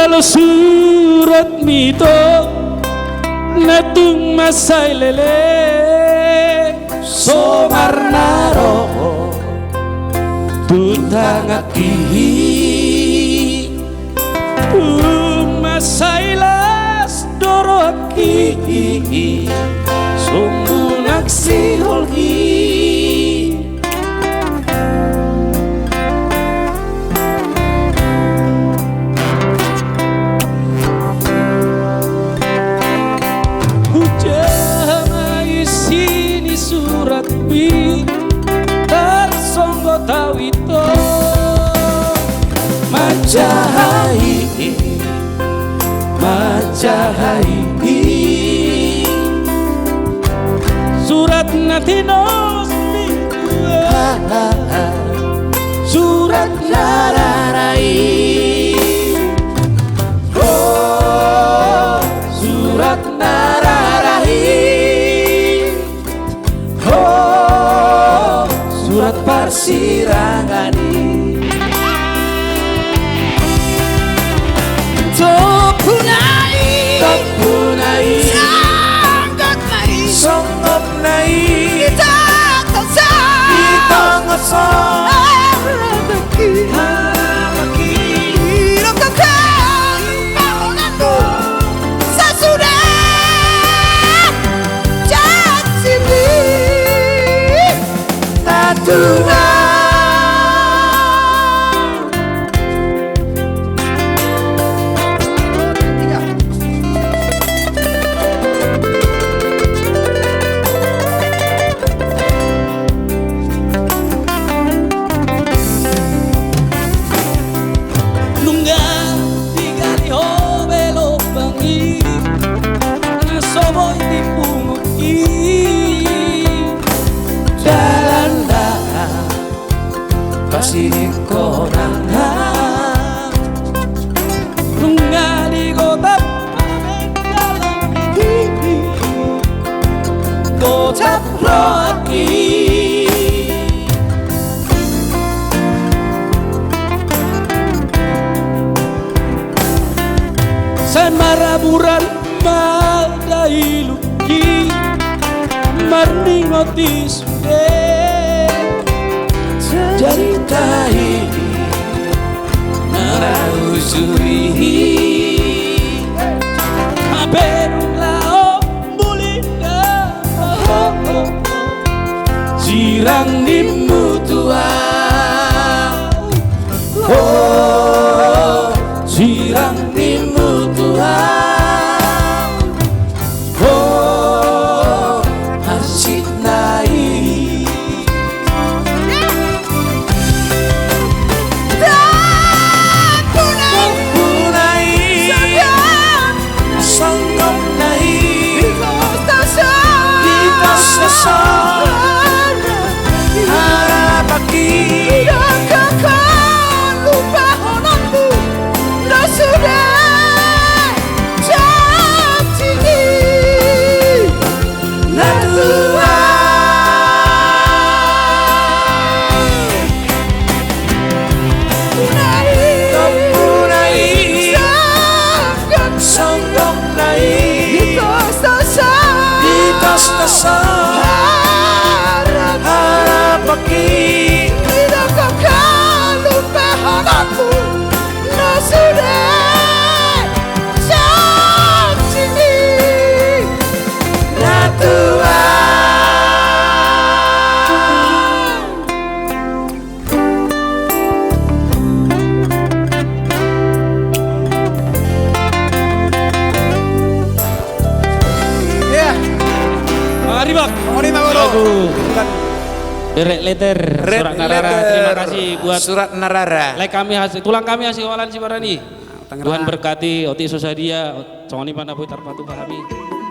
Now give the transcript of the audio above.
Kalau surat mito natung masai lele Somarnaro tutang akihi masai las doro akihi sumbunak siholhi surat bi tersonggo tawito Majahai Majahai surat natinos Surat nararai Oh Surat nararai Surat Parsirangani Topunai Topunai Songgok nai Kita ngoso Harapaki Rokokang Bangunanmu Sesudah Janji Tatuna Pasiriko nangha Nunga di kota dalam hati Kota rohaki San maraburan madai luki Marningoti sude Jaritai Narausuri Aperung lao bulina Jirang nimutua Oh Jirang nimutua Oh Hasit nai Harapaki Kakak lupa hononmu Lo sudah janji Natua Topunai Songgok nai Ditos tasa Harapaki Tidak kakak lupa hononmu Lo sudah janji Natua Mari bang Red letter Surat Narara. Terima kasih buat Surat Narara. like kami hasil tulang kami hasil walan si Barani. Tuhan berkati Oti Sosadia, Congoni Pandapu Tarpatu Pahami.